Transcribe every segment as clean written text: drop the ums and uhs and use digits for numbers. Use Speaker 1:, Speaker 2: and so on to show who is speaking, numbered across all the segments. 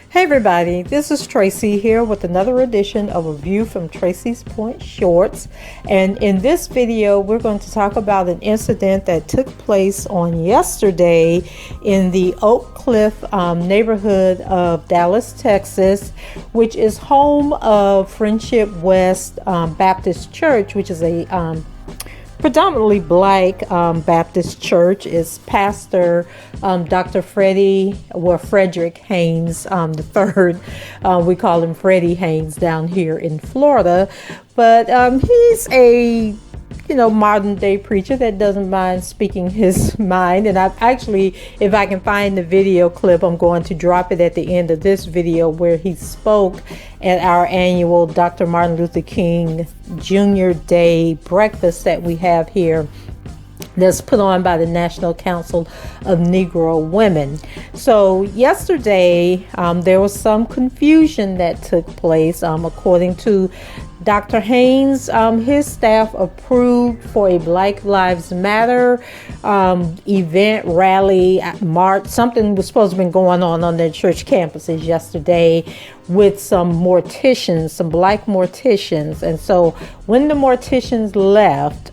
Speaker 1: Hey everybody, this is Tracy here with another edition of A View from Tracy's Point Shorts, and in this video we're going to talk about an incident that took place on yesterday in the Oak Cliff neighborhood of Dallas, Texas, which is home of Friendship West Baptist Church, which is a predominantly black Baptist church. Is Pastor Dr. Frederick Haynes the third. We call him Freddie Haynes down here in Florida, but he's a modern day preacher that doesn't mind speaking his mind. And I've actually, if I can find the video clip, I'm going to drop it at the end of this video, where he spoke at our annual Dr. Martin Luther King Jr. Day breakfast that we have here, that's put on by the National Council of Negro Women. So yesterday there was some confusion that took place. According to Dr. Haynes, his staff approved for a Black Lives Matter event, rally, march. Something was supposed to be going on their church campuses yesterday with some morticians, some black morticians. And so when the morticians left,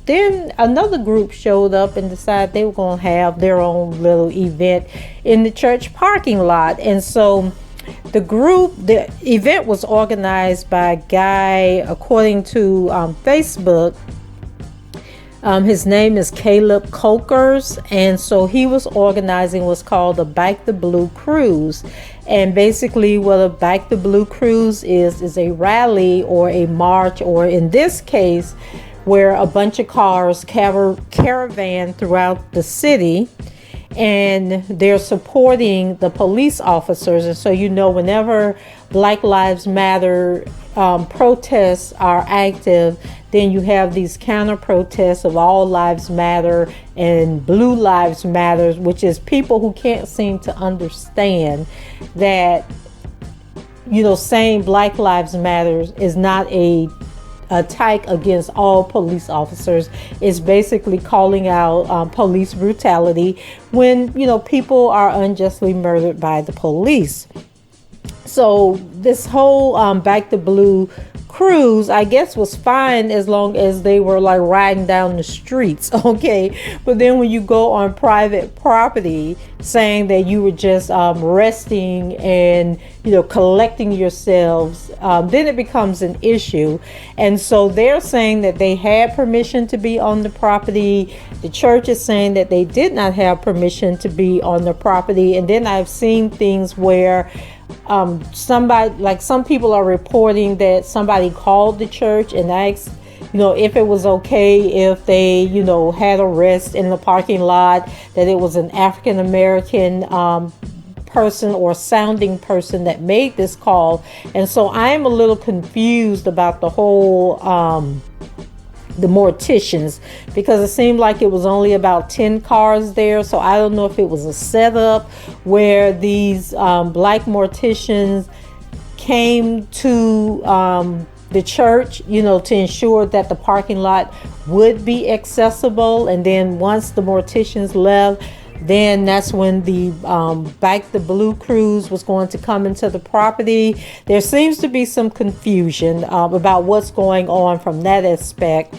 Speaker 1: then another group showed up and decided they were going to have their own little event in the church parking lot. And so the event was organized by a guy, according to Facebook. His name is Caleb Cokers, and so he was organizing what's called the Back the Blue Cruise. And basically what a Back the Blue Cruise is a rally or a march, or in this case, where a bunch of cars caravan throughout the city, and they're supporting the police officers. And so, whenever Black Lives Matter protests are active, then you have these counter protests of All Lives Matter and Blue Lives Matter, which is people who can't seem to understand that, saying Black Lives Matter is not a attack against all police officers. Is basically calling out police brutality when people are unjustly murdered by the police. So this whole Back the Blue cruise, I guess, was fine as long as they were like riding down the streets, okay? But then when you go on private property, saying that you were just resting and collecting yourselves, then it becomes an issue. And so they're saying that they had permission to be on the property. The church is saying that they did not have permission to be on the property. And then I've seen things where some people are reporting that somebody called the church and asked, if it was okay if they, had a rest in the parking lot, that it was an African American person or sounding person that made this call. And so I'm a little confused about the whole the morticians, because it seemed like it was only about 10 cars there. So I don't know if it was a setup where these black morticians came to the church, to ensure that the parking lot would be accessible. And then once the morticians left, then that's when the Back the Blue cruise was going to come into the property. There seems to be some confusion about what's going on from that aspect.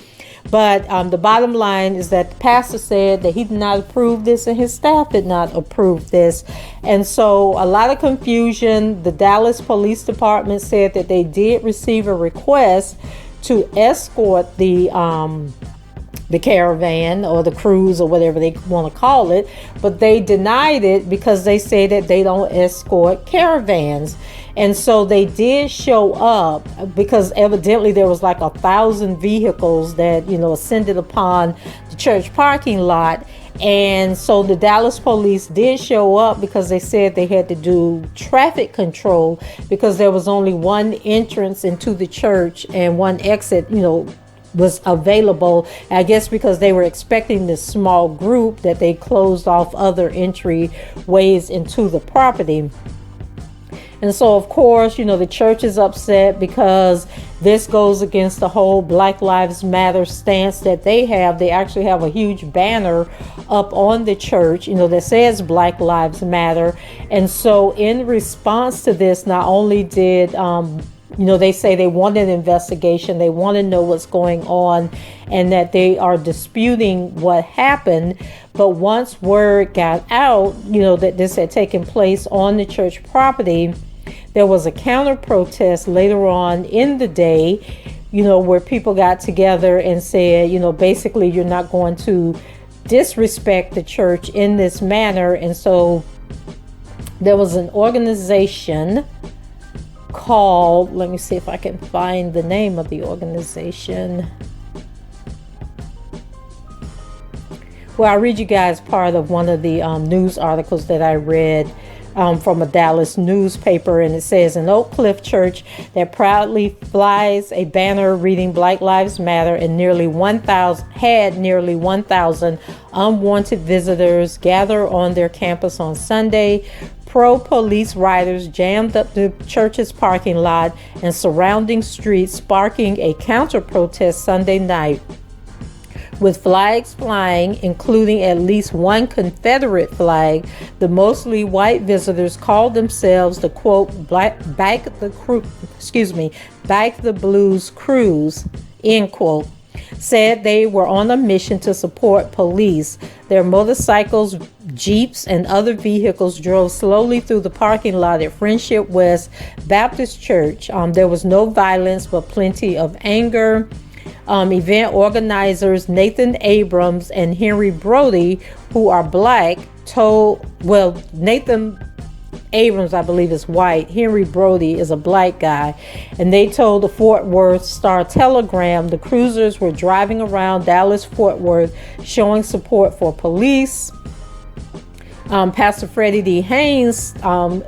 Speaker 1: But the bottom line is that the pastor said that he did not approve this and his staff did not approve this. And so a lot of confusion. The Dallas Police Department said that they did receive a request to escort the caravan or the cruise or whatever they want to call it, but they denied it because they say that they don't escort caravans. And so they did show up because evidently there was like 1,000 vehicles that ascended upon the church parking lot. And so the Dallas police did show up because they said they had to do traffic control because there was only one entrance into the church and one exit was available. I guess because they were expecting this small group, that they closed off other entry ways into the property. And so, of course, you know, the church is upset because this goes against the whole Black Lives Matter stance that they have. They actually have a huge banner up on the church, you know, that says Black Lives Matter. And so in response to this, not only did, you know, they say they want an investigation, they want to know what's going on, and that they are disputing what happened. But once word got out, you know, that this had taken place on the church property, there was a counter protest later on in the day, you know, where people got together and said, you know, basically you're not going to disrespect the church in this manner. And so there was an organization called, let me see if I can find the name of the organization. Well, I'll read you guys part of one of the news articles that I read from a Dallas newspaper, and it says an Oak Cliff church that proudly flies a banner reading Black Lives Matter and nearly 1,000 unwanted visitors gather on their campus on Sunday. Pro-police riders jammed up the church's parking lot and surrounding streets, sparking a counter-protest Sunday night, with flags flying, including at least one Confederate flag. The mostly white visitors called themselves the quote Back the Blues Crews, end quote. Said they were on a mission to support police. Their motorcycles, jeeps, and other vehicles drove slowly through the parking lot at Friendship West Baptist Church. There was no violence, but plenty of anger. Event organizers Nathan Abrams and Henry Brody, who are black, Nathan Abrams, I believe, is white. Henry Brody is a black guy. And they told the Fort Worth Star-Telegram the cruisers were driving around Dallas-Fort Worth showing support for police. Pastor Freddie D. Haynes,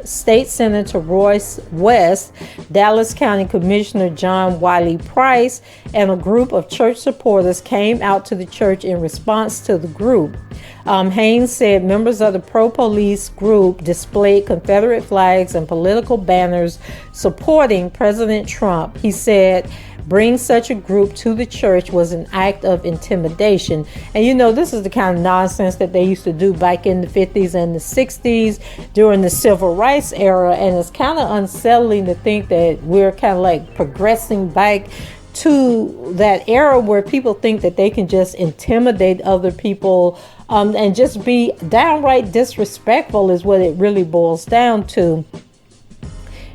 Speaker 1: State Senator Royce West, Dallas County Commissioner John Wiley Price, and a group of church supporters came out to the church in response to the group. Haynes said members of the pro-police group displayed Confederate flags and political banners supporting President Trump. He said bring such a group to the church was an act of intimidation. And you know, this is the kind of nonsense that they used to do back in the 50s and the 60s during the civil rights era. And it's kind of unsettling to think that we're kind of like progressing back to that era where people think that they can just intimidate other people and just be downright disrespectful is what it really boils down to.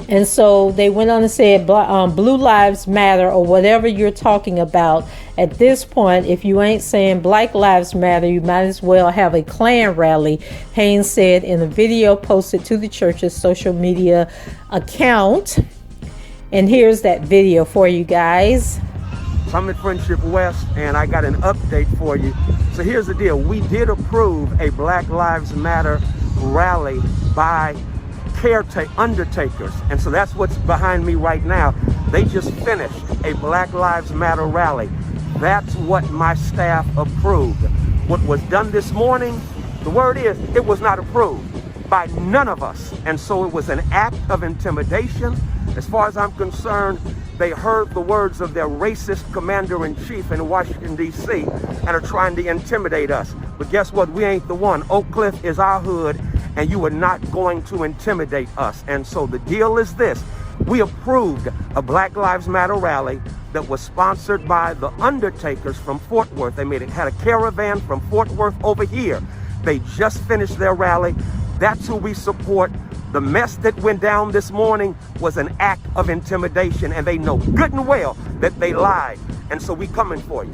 Speaker 1: And so they went on and said, Blue Lives Matter, or whatever you're talking about. At this point, if you ain't saying Black Lives Matter, you might as well have a Klan rally, Haynes said in a video posted to the church's social media account. And here's that video for you guys.
Speaker 2: I'm at Friendship West, and I got an update for you. So here's the deal. We did approve a Black Lives Matter rally by undertakers, and so that's what's behind me right now. They just finished a Black Lives Matter rally. That's what my staff approved. What was done this morning, the word is it was not approved by none of us, and so it was an act of intimidation. As far as I'm concerned, they heard the words of their racist commander-in-chief in Washington, D.C. and are trying to intimidate us. But guess what? We ain't the one. Oak Cliff is our hood, and you are not going to intimidate us. And so the deal is this. We approved a Black Lives Matter rally that was sponsored by the Undertakers from Fort Worth. They had a caravan from Fort Worth over here. They just finished their rally. That's who we support. The mess that went down this morning was an act of intimidation, and they know good and well that they lied. And so we coming for you.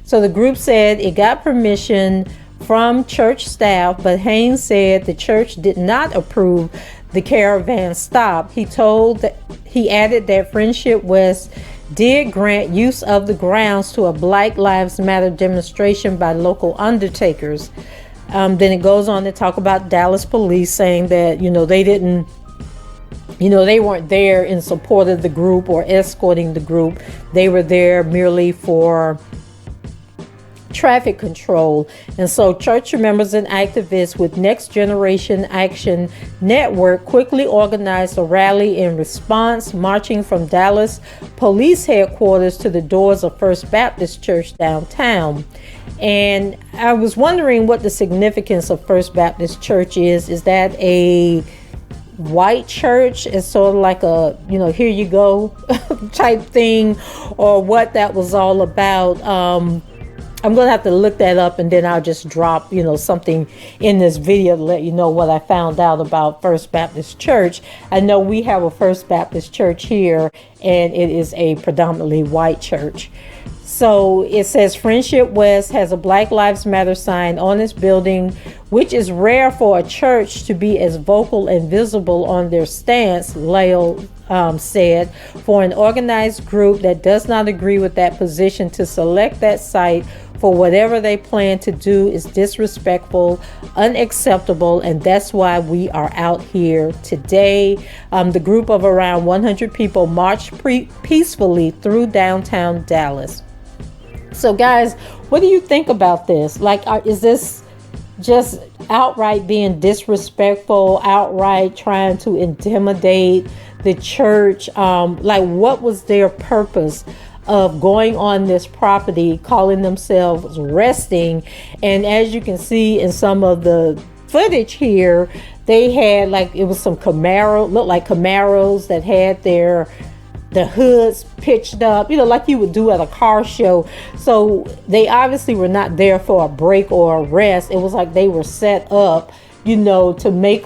Speaker 1: So the group said it got permission from church staff, but Haynes said the church did not approve the caravan stop. He added that Friendship West did grant use of the grounds to a Black Lives Matter demonstration by local undertakers. Then it goes on to talk about Dallas police saying that, they weren't there in support of the group or escorting the group. They were there merely for traffic control. And so church members and activists with Next Generation Action Network quickly organized a rally in response, marching from Dallas police headquarters to the doors of First Baptist Church downtown. And I was wondering what the significance of First Baptist Church is. Is that a white church? It's sort of like a, here you go type thing, or what that was all about. I'm going to have to look that up, and then I'll just drop, something in this video to let you know what I found out about First Baptist Church. I know we have a First Baptist Church here, and it is a predominantly white church. So it says Friendship West has a Black Lives Matter sign on its building, which is rare for a church to be as vocal and visible on their stance, Lyle said. For an organized group that does not agree with that position, to select that site for whatever they plan to do is disrespectful, unacceptable, and that's why we are out here today. The group of around 100 people marched peacefully through downtown Dallas. So guys, what do you think about this? Like, is this just outright being disrespectful, outright trying to intimidate the church? Like, what was their purpose of going on this property, calling themselves resting? And as you can see in some of the footage here, they had, like, it was some Camaro, looked like Camaros that had the hoods pitched up, like you would do at a car show. So they obviously were not there for a break or a rest. It was like they were set up, to make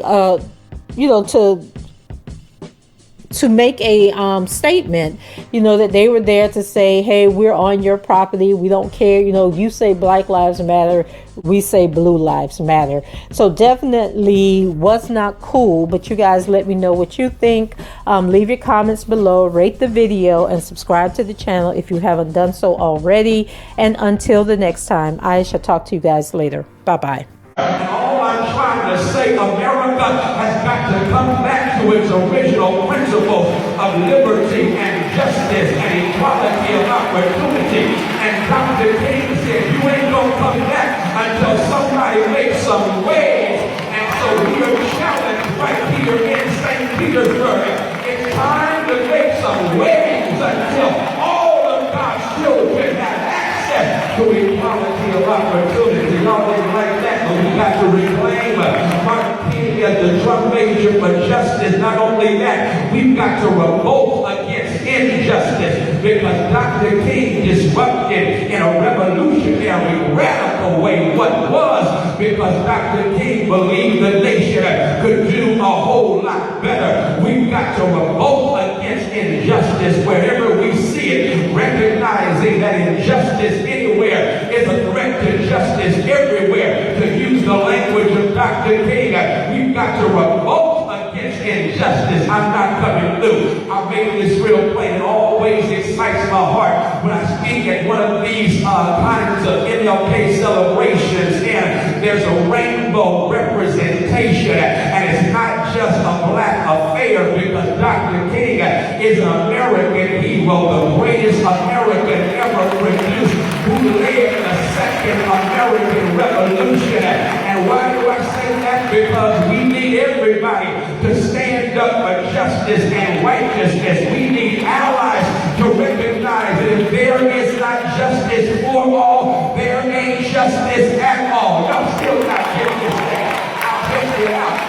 Speaker 1: to make a statement, that they were there to say, hey, we're on your property. We don't care. You say Black Lives Matter. We say Blue Lives Matter. So definitely was not cool. But you guys let me know what you think. Leave your comments below. Rate the video and subscribe to the channel if you haven't done so already. And until the next time, I shall talk to you guys later. Bye-bye.
Speaker 3: All I'm trying to say, America has got to come back to its original principle of liberty and justice and equality of opportunity. And Dr. King said, you ain't gonna come back until somebody makes some waves. And so we are challenged right here in St. Petersburg. It's time to make some waves until all of God's children have access to equality of opportunity. Y'all didn't like that, but we got to reclaim Martin King as the drum major for justice. Not only that, we've got to revolt against injustice, because Dr. King disrupted in a revolutionary, radical way what was, because Dr. King believed the nation could do a whole lot better. We've got to revolt against injustice wherever we see it, recognizing that injustice anywhere is a threat to justice everywhere. To use the language of Dr. King, we've got to revolt against injustice. I'm not coming through. I'll make this real plain. It always excites my heart when I speak at one of these kinds of MLK celebrations, and there's a rainbow representation, and it's not just a black affair, because Dr. King is an American hero, the greatest American ever produced, who led the second American Revolution. And why do I say that? Because we need everybody to stand up for justice and righteousness. We need allies to recognize that if there is not justice for all, there ain't justice at all. Y'all still not getting this thing. I'll take it out.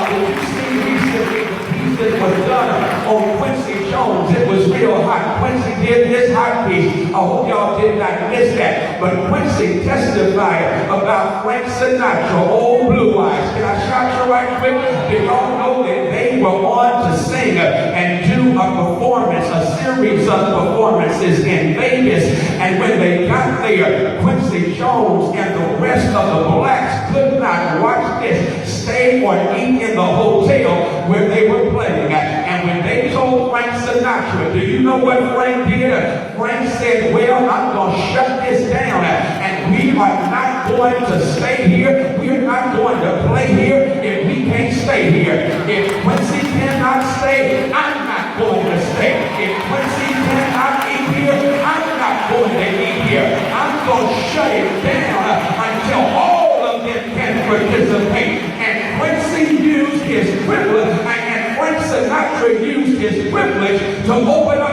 Speaker 3: Did you see recently the piece that was done on Quincy Jones? It was real hot. Quincy did this hot piece. I hope y'all did not miss that. But Quincy testified about Frank Sinatra, Old Blue Eyes. Can I shout you right quick? Did y'all know that they were on to sing and do a performance, a series of performances in Vegas? And when they got there, Quincy Jones and the rest of the blacks could not watch this, stay or eat in the hotel where they were playing. And when they told Frank Sinatra, do you know what Frank did? Frank said, well, I'm going to shut this down, and we are not going to stay here. We're not going to play here if we can't stay here. If Quincy cannot stay, I'm not going to stay. If Quincy cannot eat here, I'm not going to eat here. I'm going to shut way down until all of them can participate. And Quincy used his privilege, and Frank Sinatra used his privilege to open up